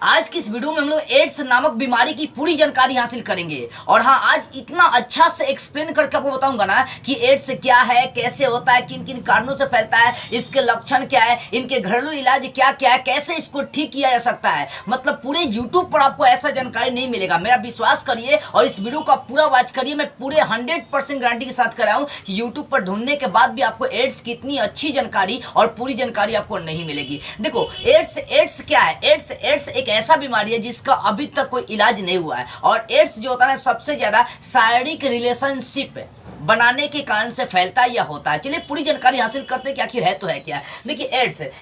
आज की इस वीडियो में हम लोग एड्स नामक बीमारी की पूरी जानकारी हासिल करेंगे। और हाँ, आज इतना अच्छा से एक्सप्लेन करके आपको बताऊंगा ना कि एड्स क्या है, कैसे होता है, किन किन कारणों से फैलता है, इसके लक्षण क्या है, इनके घरेलू इलाज क्या क्या है, कैसे इसको ठीक किया जा सकता है। मतलब पूरे यूट्यूब पर आपको ऐसा जानकारी नहीं मिलेगा। मेरा विश्वास करिए और इस वीडियो को पूरा वॉच करिए। मैं पूरे 100% गारंटी के साथ कर रहा हूँ कि यूट्यूब पर ढूंढने के बाद भी आपको एड्स की इतनी अच्छी जानकारी और पूरी जानकारी आपको नहीं मिलेगी। देखो, एड्स क्या है। एड्स एक ऐसा बीमारी है जिसका अभी तक कोई इलाज नहीं हुआ है। और एड्स जो होता है सबसे ज्यादा शारीरिक रिलेशनशिप बनाने के कारण से फैलता है या होता है। चलिए पूरी जानकारी हासिल करते हैं कि आखिर है तो है क्या। देखिए,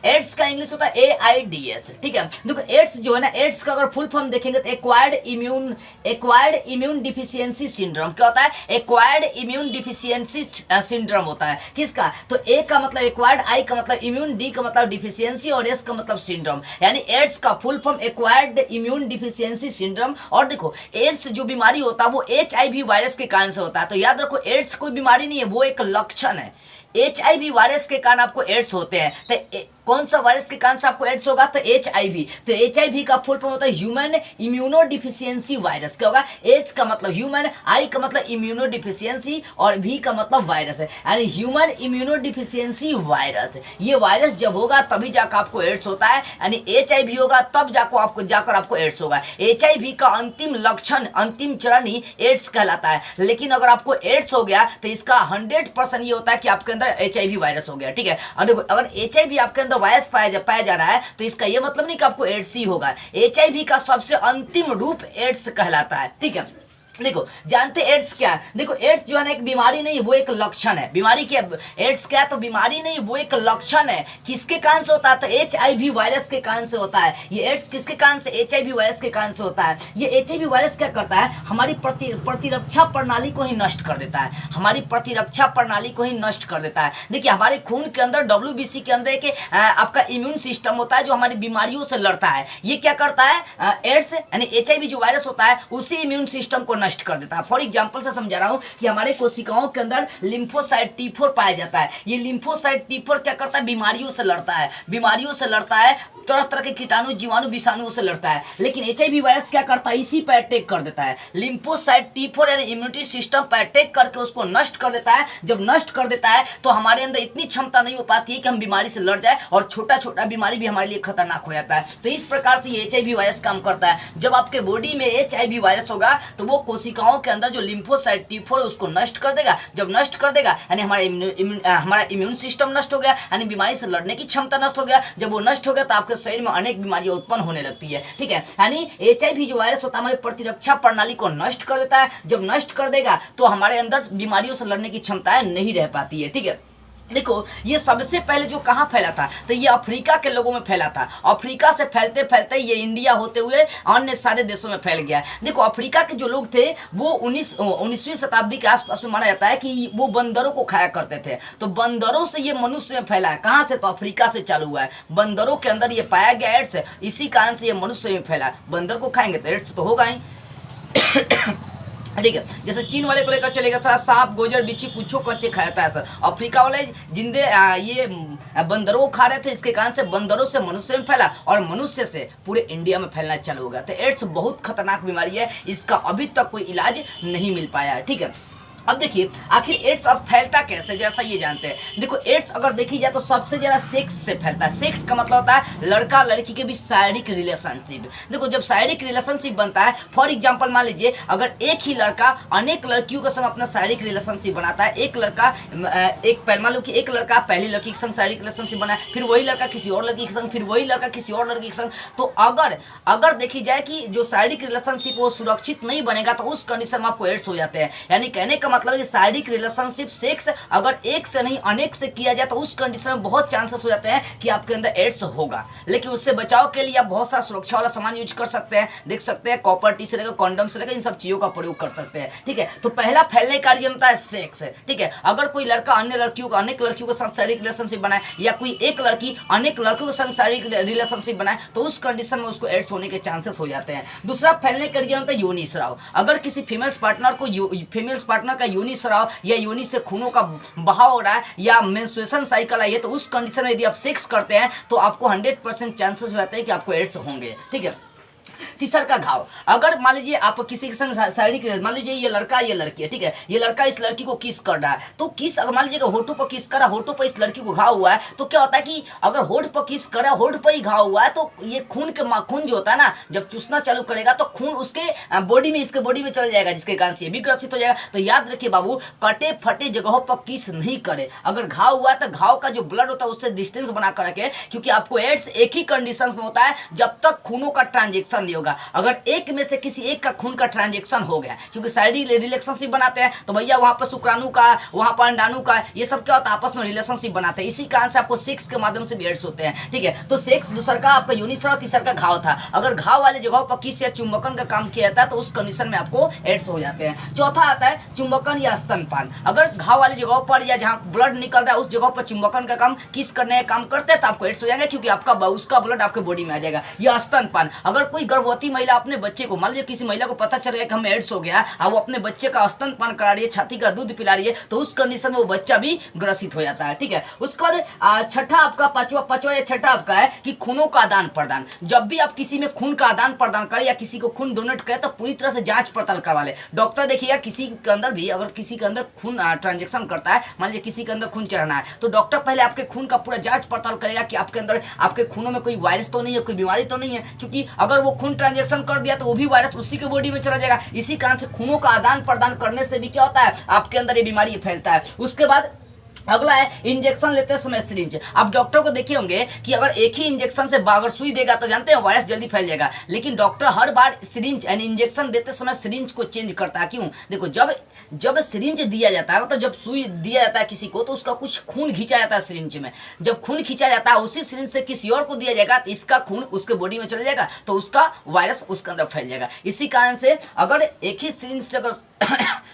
एड्स का इंग्लिश होता है AIDS, ठीक है। देखो, एड्स जो है ना, एड्स का अगर फुल फॉर्म देखेंगे तो एक्वायर्ड इम्यून डिफिशियंसी सिंड्रोम। क्या होता है? एक्वायर्ड इम्यून डिफिशियंसी सिंड्रोम होता है। किसका? तो ए का मतलब एक्वायर्ड, आई का मतलब इम्यून, डी का मतलब डिफिशियंसी और एस का मतलब सिंड्रोम। यानी एड्स का full form acquired immune deficiency syndrome. और देखो, एड्स जो बीमारी होता है वो HIV वायरस के कारण से होता है। तो याद रखो, एड्स कोई बीमारी नहीं है, वो एक लक्षण है। HIV वायरस के कारण आपको एड्स होते हैं। तो कौन सा वायरस के कारण से आपको एड्स होगा? तो HIV। तो HIV का फुल फॉर्म होता है ह्यूमन इम्यूनो डिफिशियंसी वायरस। क्या होगा? H का मतलब ह्यूमन, I का मतलब इम्यूनो डिफिशियंसी और V का मतलब वायरस है, यानी ह्यूमन इम्यूनो डिफिशियंसी वायरस। ये वायरस जब होगा तभी जाकर आपको एड्स होता है। यानी HIV होगा तब जाकर आपको एड्स होगा। HIV का अंतिम लक्षण, अंतिम चरण ही एड्स कहलाता है। लेकिन अगर आपको एड्स हो गया तो इसका 100% ये होता है कि आपके अंदर HIV वायरस हो गया, ठीक है। और देखो, अगर HIV आपके अंदर वायरस पाया जा रहा है तो इसका ये मतलब नहीं कि आपको एड्स ही होगा। HIV का सबसे अंतिम रूप एड्स कहलाता है, ठीक है। देखो, जानते एड्स क्या है? देखो, एड्स जो है ना एक बीमारी नहीं, वो एक लक्षण है। बीमारी क्या? एड्स क्या? तो बीमारी नहीं, वो एक लक्षण है। किसके कारण से होता है? तो HIV वायरस के कारण से होता है। ये एड्स किसके कारण से? HIV वायरस के कारण से होता है। ये HIV वायरस क्या करता है? हमारी प्रतिरक्षा प्रणाली को ही नष्ट कर देता है। हमारी प्रतिरक्षा प्रणाली को ही नष्ट कर देता है। देखिए, हमारे खून के अंदर WBC के अंदर एक आपका इम्यून सिस्टम होता है जो हमारी बीमारियों से लड़ता है। ये क्या करता है? एड्स यानी HIV जो वायरस होता है उसी इम्यून सिस्टम को नष्ट कर देता है। फॉर एग्जांपल से समझा रहा हूं कि हमारे कोशिकाओं के अंदर लिम्फोसाइट T4 पाया जाता है। ये लिम्फोसाइट T4 क्या करता है? बीमारियों से लड़ता है। बीमारियों से लड़ता है, तरह तरह के कीटाणु, जीवाणु, विषाणुओं से लड़ता है। लेकिन HIV वायरस क्या करता है? इसी पर अटैक कर देता है। लिम्फोसाइट T4 यानी इम्यूनिटी सिस्टम पर अटैक करके उसको नष्ट कर देता है। जब नष्ट कर देता है तो हमारे अंदर इतनी क्षमता नहीं हो पाती है कि हम बीमारी से लड़ जाए, और छोटा छोटा बीमारी भी हमारे लिए खतरनाक हो जाता है। तो इस प्रकार से ये HIV वायरस काम करता है। जब आपके बॉडी में HIV वायरस होगा तो वो कोशिकाओं के अंदर जो लिम्फोसाइट T4 है उसको नष्ट कर देगा। जब नष्ट कर देगा यानी हमारा इम्यून सिस्टम नष्ट हो गया, यानी बीमारी से लड़ने की क्षमता नष्ट हो गया। जब वो नष्ट हो गया तो आपके शरीर में अनेक बीमारियां उत्पन्न होने लगती है, ठीक है। यानी HIV जो वायरस होता है हमारी प्रतिरक्षा प्रणाली को नष्ट कर देता है। जब नष्ट कर देगा तो हमारे अंदर बीमारियों से लड़ने की क्षमता नहीं रह पाती है, ठीक है। देखो, ये सबसे पहले जो कहाँ फैला था? तो ये अफ्रीका के लोगों में फैला था। अफ्रीका से फैलते फैलते ये इंडिया होते हुए अन्य सारे देशों में फैल गया। देखो, अफ्रीका के जो लोग थे वो 19वीं शताब्दी के आसपास में माना जाता है कि वो बंदरों को खाया करते थे। तो बंदरों से ये मनुष्य में फैला है। कहाँ से? तो अफ्रीका से चालू हुआ है। बंदरों के अंदर ये पाया गया एड्स, इसी कारण से ये मनुष्य में फैला। बंदर को खाएंगे तो एड्स तो होगा ही, ठीक है। जैसे चीन वाले को लेकर चलेगा सर, सांप, गोजर, बिच्छू कुछो कच्चे खाता है सर। अफ्रीका वाले जिंदे ये बंदरों को खा रहे थे, इसके कारण से बंदरों से मनुष्य में फैला और मनुष्य से पूरे इंडिया में फैलना चालू हो गया। तो एड्स बहुत खतरनाक बीमारी है, इसका अभी तक कोई इलाज नहीं मिल पाया है, ठीक है। अब देखिए, आखिर एड्स अब फैलता कैसे, जैसा ये जानते हैं। देखो, एड्स अगर देखी जाए तो सबसे ज्यादा सेक्स से फैलता है। सेक्स का मतलब होता है लड़का लड़की के बीच शारीरिक रिलेशनशिप। देखो, जब शारीरिक रिलेशनशिप बनता है, फॉर एग्जांपल मान लीजिए अगर एक ही लड़का अनेक लड़कियों के संग अपना शारीरिक रिलेशनशिप बनाता है। एक लड़का मान लो कि एक लड़का पहली लड़की के संग शारीरिक रिलेशनशिप बनाए, फिर वही लड़का किसी और लड़की के संग, फिर वही लड़का किसी और लड़की के संग। तो अगर देखी जाए कि जो शारीरिक रिलेशनशिप वो सुरक्षित नहीं बनेगा तो उस कंडीशन में आपको एड्स हो जाते हैं। यानी कहने का मतलब है शारीरिक रिलेशनशिप, सेक्स अगर एक से नहीं अनेक से किया जाए तो उस कंडीशन में बहुत चांसेस हो जाते हैं कि आपके अंदर एड्स होगा। लेकिन उससे बचाव के लिए आप बहुत सारा सुरक्षा वाला सामान यूज कर सकते हैं। देख सकते हैं, कॉपर टी से लेकर कॉन्डम से लेकर इन सब चीजों का प्रयोग कर सकते हैं, ठीक है। तो पहला फैलने का कार्य होता है सेक्स, ठीक है। अगर कोई लड़का अनेक लड़कियों के साथ शारीरिक रिलेशनशिप बनाए या कोई एक लड़की अनेक लड़कियों के साथ शारीरिक रिलेशनशिप बनाए तो उस कंडीशन में उसको एड्स होने के चांसेस हो जाते हैं। दूसरा फैलने का कार्य होता है योनि स्राव। अगर किसी फीमेल्स पार्टनर का योनि स्राव या योनि से खूनों का बहाव हो रहा है या मेंस्ट्रुएशन साइकिल आई है तो उस कंडीशन में यदि आप सेक्स करते हैं तो आपको 100% चांसेस हो जाते हैं कि आपको एड्स होंगे, ठीक है। तीसरा का घाव, अगर मान लीजिए आप किसी के संग शारीरिक, मान लीजिए ये लड़का ये लड़की है, ठीक है, ये लड़का इस लड़की को किस कर रहा है, तो किस अगर मान लीजिए होठों पर किस करा, होठों पर इस लड़की को घाव हुआ है, तो क्या होता है कि अगर होठ पर किस करा, होठ पर ही घाव हुआ है, तो ये खून के खून जो होता है ना, जब चूसना चालू करेगा तो खून उसके बॉडी में, इसके बॉडी में चल जाएगा, जिसके कारण से ये भी ग्रसित हो जाएगा। तो याद रखिए बाबू, कटे फटे जगहों पर किस नहीं करे। अगर घाव हुआ है तो घाव का जो ब्लड होता है उससे डिस्टेंस बना कर रखे, क्योंकि आपको एड्स एक ही कंडीशन में होता है जब तक खूनों का ट्रांजेक्शन नहीं होगा। अगर एक में से किसी एक का खून का ट्रांजेक्शन हो गया, क्योंकि शारीरिक रिलेशनशिप बनाते हैं, तो भैया वहां पर शुक्राणु का, वहां पर अंडाणु का, ये सब क्या होता है, आपस में रिलेशनशिप बनाते हैं। इसी कारण से आपको सेक्स के माध्यम से भी एड्स होते हैं, ठीक है। तो सेक्स दूसरा का आपका यूनिसेक्स, तीसरा का घाव था। अगर घाव वाले जगहों पर किस या चुंबकन का काम किया जाता है तो उस कंडीशन में आपको एड्स हो जाते हैं। चौथा आता है चुंबकन या स्तनपान। अगर घाव वाली जगहों पर या जहां ब्लड निकल रहा है उस जगह पर चुंबकन का काम, किस करने का काम करते हैं, तो आपको एड्स हो जाएगा, क्योंकि आपका उसका ब्लड आपके बॉडी में आ जाएगा। या स्तनपान, अगर कोई गर्भवती महिला अपने बच्चे को, मान लीजिए किसी महिला को पता चल गया कि हमें एड्स हो गया और वो अपने बच्चे का स्तनपान करा रही है, छाती का दूध पिला रही है, तो उस कंडीशन में वो बच्चा भी ग्रसित हो जाता है, ठीक है। उसके बाद छठा आपका, पांचवा या छठा आपका है कि खूनों का आदान प्रदान। जब भी आप किसी में खून का आदान प्रदान करें या किसी को खून डोनेट करें तो पूरी तरह से जांच पड़ताल करवा ले। डॉक्टर देखिएगा किसी के अंदर भी, अगर किसी के अंदर खून ट्रांजेक्शन करता है, मान लीजिए किसी के अंदर खून चढ़ाना है, तो डॉक्टर पहले आपके खून का पूरा जांच पड़ताल करेगा कि आपके अंदर, आपके खूनों में कोई वायरस तो नहीं है, कोई बीमारी तो नहीं है, क्योंकि अगर वो खून ट्रांजेक्शन कर दिया तो वो भी वायरस उसी के बॉडी में चला जाएगा। इसी कारण से खूनों का आदान प्रदान करने से भी क्या होता है, आपके अंदर ये बीमारी फैलता है। उसके बाद अगला है इंजेक्शन लेते समय सिरिंज। आप डॉक्टर को देखे होंगे कि अगर एक ही इंजेक्शन से अगर सुई देगा तो जानते हैं वायरस जल्दी फैल जाएगा, लेकिन डॉक्टर हर बार सिरिंज यानी इंजेक्शन देते समय सिरिंज को चेंज करता है। क्यों? देखो, जब सिरिंज दिया जाता है, मतलब जब सुई दिया जाता है किसी को, तो उसका कुछ खून खींचा जाता है सिरिंज में। जब खून खींचा जाता है उसी सिरिंज से किसी और को दिया जाएगा तो इसका खून उसके बॉडी में चला जाएगा, तो उसका वायरस उसके अंदर फैल जाएगा। इसी कारण से अगर एक ही सिरिंज से अगर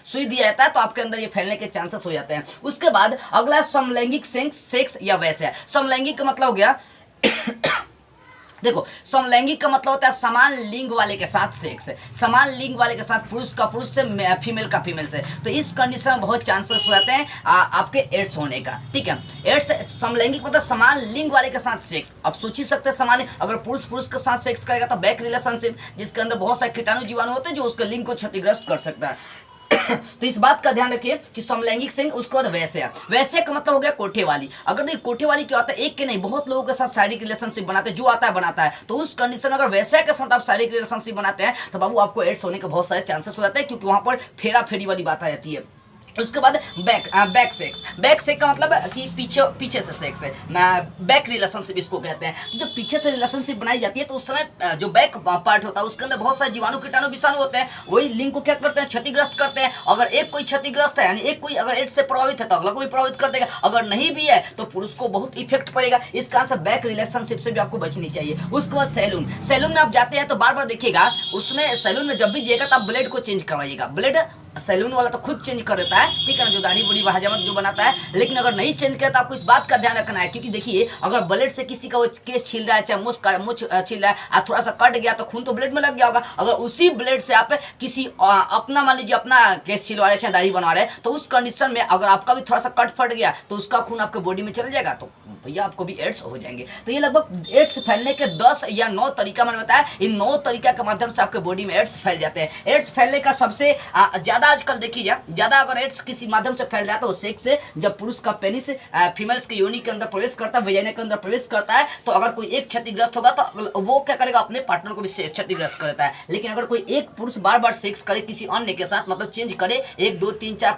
सुई दिया जाता है तो आपके अंदर ये फैलने के चांसेस हो जाते हैं। उसके बाद अगला समलैंगिक सेक्स या वैसे। समलैंगिक का मतलब हो गया देखो, समलैंगिक का मतलब होता है समान लिंग वाले के साथ सेक्स, समान लिंग वाले के साथ पुरुष का पुरुष से, फीमेल का फीमेल से। तो इस कंडीशन में बहुत चांसेस हो जाते हैं आपके एड्स होने का, ठीक है। एड्स समलैंगिक मतलब समान लिंग वाले के साथ सेक्स। अब सोच ही सकते हैं, समान, अगर पुरुष पुरुष के साथ सेक्स करेगा तो बैक रिलेशनशिप, जिसके अंदर बहुत सारे कीटाणु जीवाणु होते हैं जो उसके लिंग को क्षतिग्रस्त कर सकता है। तो इस बात का ध्यान रखिए कि समलैंगिक सेक्स, उसके बाद वैसे का मतलब हो गया कोठे वाली। अगर देखिए कोठे वाली क्या होता है, एक के नहीं बहुत लोगों के साथ शारीरिक रिलेशनशिप बनाते हैं, जो आता है बनाता है। तो उस कंडीशन अगर वैसे के साथ आप शारीरिक रिलेशनशिप बनाते हैं तो बाबू आपको एड्स होने के बहुत सारे चांसेस हो जाते हैं, क्योंकि वहां पर फेरा फेरी वाली बात आ जाती है। उसके बाद बैक सेक्स का मतलब कि पीछे से सेक्स है, बैक रिलेशनशिप इसको कहते हैं। जब पीछे से रिलेशनशिप बनाई जाती है तो उस समय जो बैक पार्ट होता है उसके अंदर बहुत सारे जीवाणु कीटाणु विषाणु होते हैं, वही लिंग को क्या करते हैं, क्षतिग्रस्त करते हैं। अगर एक कोई क्षतिग्रस्त है, यानी एक कोई अगर एड्स से प्रभावित है तो अगला को भी प्रभावित कर देगा, अगर नहीं भी है तो पुरुष को बहुत इफेक्ट पड़ेगा। इस कारण से बैक रिलेशनशिप से भी आपको बचनी चाहिए। उसके बाद सैलून में आप जाते हैं तो बार बार देखिएगा, उसमें सैलून में जब भी जाइएगा तो आप ब्लेड को चेंज करवाइएगा। ब्लेड सैलून वाला तो खुद चेंज कर देता है, ठीक है ना, जो दाढ़ी बूढ़ी हजामत जो बनाता है, लेकिन अगर नहीं चेंज किया तो आपको इस बात का ध्यान रखना है, क्योंकि देखिए अगर ब्लेड से किसी का वो केस छील रहा है, चाहे मुछ छील रहा है, थोड़ा सा कट गया तो खून तो ब्लेड में लग गया होगा। अगर उसी ब्लेड से आप किसी अपना, मान लीजिए अपना केस छीलवा रहे, चाहे दाढ़ी बनवा रहे, तो उस कंडीशन में अगर आपका भी थोड़ा सा कट फट गया तो उसका खून आपके बॉडी में चल जाएगा, तो भैया आपको भी एड्स हो जाएंगे। तो ये लगभग एड्स फैलने के 10 या 9 तरीका मैंने बताया। इन 9 तरीका के माध्यम से आपके बॉडी में एड्स फैल जाते हैं। एड्स फैलने का सबसे ज्यादा आजकल देखी जाए, ज्यादा अगर एड्स किसी माध्यम से फैल जाता है तो सेक्स से, जब पुरुष का पेनिस फीमेल्स के योनि के अंदर प्रवेश करता है, वेजाइना के अंदर प्रवेश करता है, तो अगर कोई एक क्षतिग्रस्त होगा तो वो क्या करेगा, अपने पार्टनर को भी क्षतिग्रस्त करता है। लेकिन अगर कोई एक पुरुष बार बार सेक्स करे किसी अन्य के साथ, मतलब चेंज करे 1 2 3 4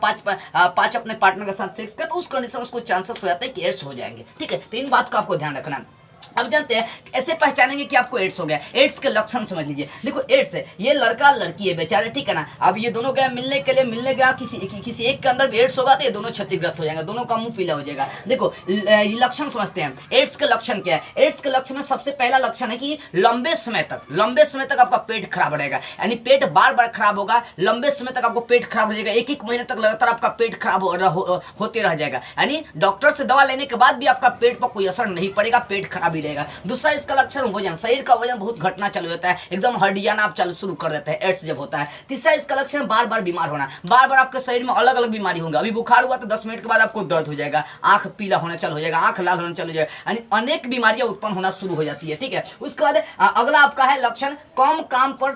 5 अपने पार्टनर के साथ सेक्स करे, तो उस कंडीशन में उसको चांसेस हो जाते हैं कि एड्स हो जाएंगे, ठीक है। तो इन बात का आपको ध्यान रखना है। अब जानते हैं ऐसे पहचानेंगे कि आपको एड्स हो गया। एड्स के लक्षण समझ लीजिए। देखो एड्स है, ये लड़का लड़की है बेचारे, ठीक है ना। अब ये दोनों गए मिलने के लिए, मिलने गया, किसी एक के अंदर भी एड्स होगा तो ये दोनों क्षतिग्रस्त हो जाएंगे, दोनों का मुंह पीला हो जाएगा। देखो ये लक्षण समझते हैं। एड्स के लक्षण क्या है? एड्स के लक्षण में सबसे पहला लक्षण है कि लंबे समय तक आपका पेट खराब रहेगा, यानी पेट बार बार खराब होगा, लंबे समय तक आपको पेट खराब हो जाएगा, 1 महीने तक लगातार आपका पेट खराब होते रह जाएगा, यानी डॉक्टर से दवा लेने के बाद भी आपका पेट पर कोई असर नहीं पड़ेगा, पेट खराब ही मिलेगा। दूसरा इसका लक्षण वजन, शरीर का वजन बहुत घटना चालू होता है, एकदम हड्डियाना आप चालू शुरू कर देते हैं एड्स जब होता है। तीसरा इसका लक्षण बार बार बीमार होना, बार बार आपके शरीर में अलग अलग बीमारी होंगे। अभी बुखार हुआ तो 10 मिनट के बाद आपको दर्द हो जाएगा, आंख पीला होना चालू हो जाएगा, आंख लाल होना चालू हो जाएगा, यानी अनेक बीमारियां उत्पन्न होना शुरू हो जाती है। ठीक है, उसके बाद अगला आपका है लक्षण कम काम पर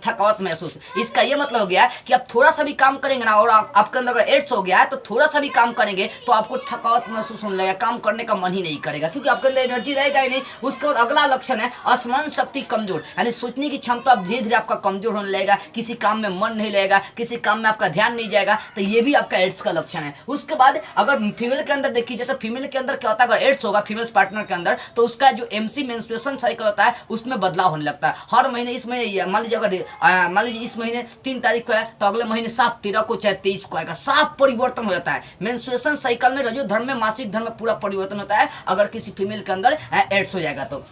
थकावट महसूस। इसका यह मतलब हो गया कि आप थोड़ा सा भी काम करेंगे ना और आपके अंदर अगर एड्स हो गया है तो थोड़ा सा भी काम करेंगे तो आपको थकावट महसूस होने लगेगा, काम करने का मन ही नहीं करेगा क्योंकि आपके अंदर एनर्जी रहेगा ही नहीं। उसके बाद अगला लक्षण है स्मरण शक्ति कमजोर, यानी सोचने की क्षमता अब धीरे धीरे आपका कमजोर होने लगेगा, किसी काम में मन नहीं लगेगा, किसी काम में आपका ध्यान नहीं जाएगा, तो ये भी आपका एड्स का लक्षण है। उसके बाद अगर फीमेल के अंदर देखिए तो फीमेल के अंदर क्या होता है, अगर एड्स होगा फीमेल पार्टनर के अंदर तो उसका जो एमसी मेंस्ट्रुएशन साइकिल होता है उसमें बदलाव होने लगता है। हर महीने, इस महीने मान लीजिए अगर मान लीजिए इस महीने 3 तारीख को है तो अगले महीने साफ 13 को चाहे 23 को आएगा, साफ परिवर्तन हो जाता है। मेंस्ट्रुएशन साइकिल में रजो धर्म में मासिक धर्म में पूरा परिवर्तन होता है अगर किसी फीमेल के अंदर एड्स हो जाएगा तो।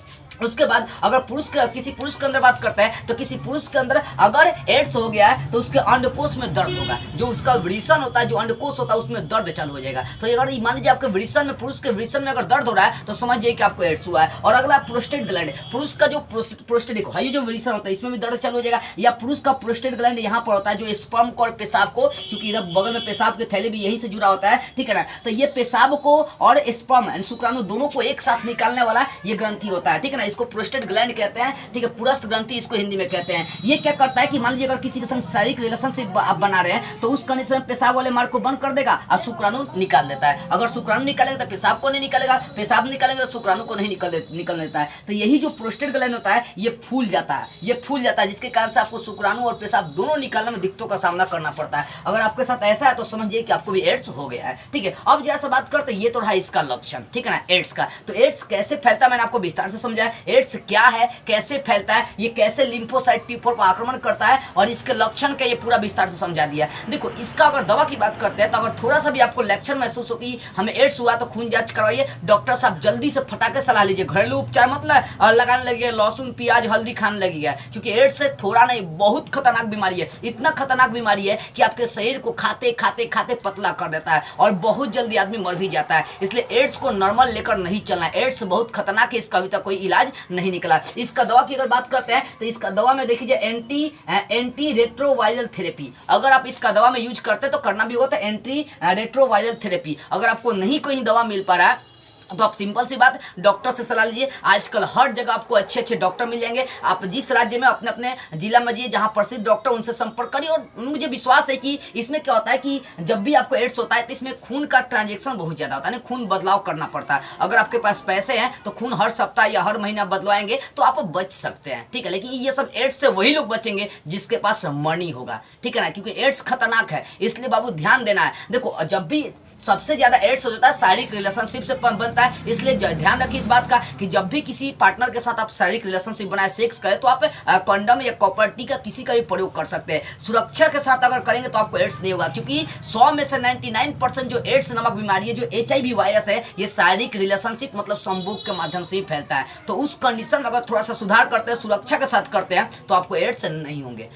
उसके बाद अगर किसी पुरुष के अंदर बात करते हैं तो किसी पुरुष के अंदर अगर एड्स हो गया है तो उसके अंडकोश में दर्द होगा, जो उसका वृषण होता है, जो अंडकोश होता है उसमें दर्द चालू हो जाएगा। तो अगर मान लीजिए आपके वृषण में, पुरुष के वृषण में अगर दर्द हो रहा है तो समझिए कि आपको एड्स हुआ है। और अगला प्रोस्टेट ग्लैंड, पुरुष का जो प्रोस्टेट देखो ये जो वृषण होता है इसमें भी दर्द चालू हो जाएगा, या पुरुष का प्रोस्टेट ग्लैंड यहाँ पर होता है जो स्पर्म को और पेशाब को, क्योंकि इधर बगल में पेशाब की थैली भी यहीं से जुड़ा होता है, ठीक है ना, तो ये पेशाब को और स्पर्म यानी शुक्राणु दोनों को एक साथ निकालने वाला ये ग्रंथि होता है, ठीक है ना, इसको प्रोस्टेट ग्लैंड कहते हैं, ठीक है, पुरस्थ ग्रंथि इसको हिंदी में कहते हैं। ये क्या करता है कि मान लीजिए अगर किसी के संग शारीरिक रिलेशनशिप आप बना रहे हैं तो उस कंडीशन में पेशाब वाले मार्ग को बंद कर देगा और शुक्राणु निकाल देता है। अगर शुक्राणु निकालेगा तो पेशाब को नहीं निकालेगा, पेशाब निकालेगा तो शुक्राणु को नहीं निकल देता है। तो यही जो प्रोस्टेट ग्लैंड होता है ये फूल जाता है, ये फूल जाता है, जिसके कारण से आपको शुक्राणु और पेशाब दोनों निकालने में दिक्कतों का सामना करना पड़ता है। अगर आपके साथ ऐसा है तो समझिए कि आपको भी एड्स हो गया है। ठीक है, अब जरा सा बात करते हैं, ये तो रहा इसका लक्षण, ठीक है ना, एड्स का। तो एड्स कैसे फैलता है मैंने आपको विस्तार से समझाया, एड्स क्या है, कैसे फैलता है, ये कैसे लिम्फोसाइट ट्यूब पर आक्रमण करता है और इसके लक्षण का ये पूरा विस्तार से समझा दिया। देखो इसका अगर दवा की बात करते हैं तो अगर थोड़ा सा भी आपको लक्षण महसूस हो कि हमें एड्स हुआ तो खून जांच करवाइए, डॉक्टर साहब जल्दी से फटाके सलाह लीजिए, घरेलू उपचार मतलब लगाने लगिए, लहसुन प्याज हल्दी खाने लगेगा, क्योंकि एड्स से थोड़ा नहीं बहुत खतरनाक बीमारी है। इतना खतरनाक बीमारी है कि आपके शरीर को खाते खाते खाते पतला कर देता है और बहुत जल्दी आदमी मर भी जाता है। इसलिए एड्स को नॉर्मल लेकर नहीं चलना, एड्स बहुत खतरनाक है, इसका अभी तक कोई इलाज नहीं निकला। इसका दवा की अगर बात करते हैं तो इसका दवा में देखिए एंटी रेट्रोवायरल थेरेपी, अगर आप इसका दवा में यूज करते हैं तो करना भी होता है एंटी रेट्रोवायरल थेरेपी। अगर आपको नहीं कोई दवा मिल पा रहा है तो आप सिंपल सी बात डॉक्टर से सलाह लीजिए। आजकल हर जगह आपको अच्छे अच्छे डॉक्टर मिल जाएंगे, आप जिस राज्य में अपने अपने जिला में जाइए जहां प्रसिद्ध डॉक्टर उनसे संपर्क करिए। और मुझे विश्वास है कि इसमें क्या होता है कि जब भी आपको एड्स होता है तो इसमें खून का ट्रांजेक्शन बहुत ज्यादा होता है, खून बदलाव करना पड़ता है। अगर आपके पास पैसे हैं तो खून हर सप्ताह या हर महीना बदलवाएंगे तो आप बच सकते हैं, ठीक है। लेकिन ये सब एड्स से वही लोग बचेंगे जिसके पास मनी होगा, ठीक है ना, क्योंकि एड्स खतरनाक है, इसलिए बाबू ध्यान देना है। देखो जब भी सबसे ज्यादा एड्स हो जाता है शारीरिक रिलेशनशिप से बनता है, इसलिए ध्यान रखिए इस बात का कि जब भी किसी पार्टनर के साथ आप शारीरिक रिलेशनशिप बनाए, सेक्स करें, तो आप कंडम या कॉपर्टी का किसी का भी प्रयोग कर सकते हैं। सुरक्षा के साथ अगर करेंगे तो आपको एड्स नहीं होगा, क्योंकि 100 में से 99% जो एड्स नामक बीमारी है, जो HIV वायरस है, ये शारीरिक रिलेशनशिप मतलब संभोग के माध्यम से ही फैलता है। तो उस कंडीशन में अगर थोड़ा सा सुधार करते हैं, सुरक्षा के साथ करते हैं, तो आपको एड्स नहीं होंगे।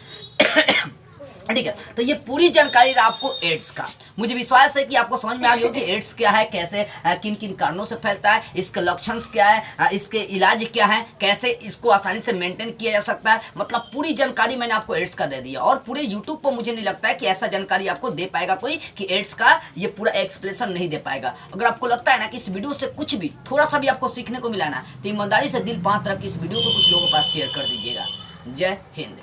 ठीक है, तो ये पूरी जानकारी रहा आपको एड्स का। मुझे विश्वास है कि आपको समझ में आ गया हो कि एड्स क्या है, कैसे किन किन कारणों से फैलता है, इसके लक्षण क्या है, इसके इलाज क्या है, कैसे इसको आसानी से मेंटेन किया जा सकता है, मतलब पूरी जानकारी मैंने आपको एड्स का दे दिया। और पूरे यूट्यूब पर मुझे नहीं लगता है कि ऐसा जानकारी आपको दे पाएगा कोई कि एड्स का ये पूरा एक्सप्लेनेशन नहीं दे पाएगा। अगर आपको लगता है ना कि इस वीडियो से कुछ भी थोड़ा सा भी आपको सीखने को मिला ना, तो ईमानदारी से दिल 5 तरह की इस वीडियो को कुछ लोगों के पास शेयर कर दीजिएगा। जय हिंद।